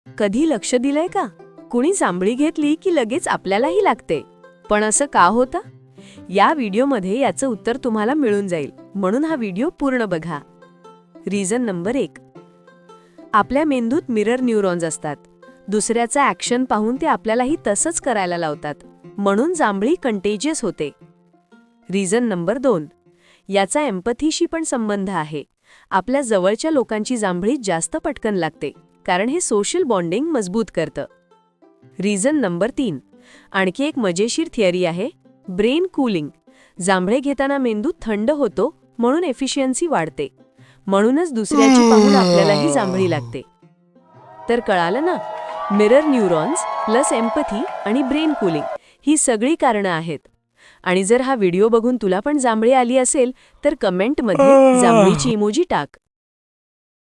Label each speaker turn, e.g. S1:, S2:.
S1: कधी लक्ष दिलंय का? कुणी जांभळी घेतली की लगेच आपल्यालाही लागते. पण असं का होतं? या व्हिडिओमध्ये याचं उत्तर तुम्हाला मिळून जाईल, म्हणून हा व्हिडिओ पूर्ण बघा. Reason number 1. आपल्या मेंदूत मिरर न्यूरॉन्स असतात. दुसऱ्याचा ॲक्शन पाहून ते आपल्यालाही तसंच करायला लावतात, म्हणून जांभळी कंटेजियस होते. Reason number 2. याचा एम्पथीशी पण संबंध आहे. आपल्या जवळच्या लोकांची जांभळी जास्त पटकन लागते, कारण हे सोशल बॉन्डिंग मजबूत करतं. Reason number 3. आणखी एक मजेशीर थिअरी आहे, ब्रेन कूलिंग. जांभळे घेताना मेंदू थंड होतो, म्हणून एफिशियन्सी वाढते. म्हणूनच दुसऱ्याची पाहून आपल्यालाही जांभळी लागते. तर कळालं ना, मिरर न्यूरॉन्स प्लस एम्पथी आणि ब्रेन कूलिंग ही सगळी कारणं आहेत. आणि जर हा व्हिडिओ बघून तुला पण जांभळी आली असेल तर कमेंटमध्ये जांभळीची इमोजी टाक.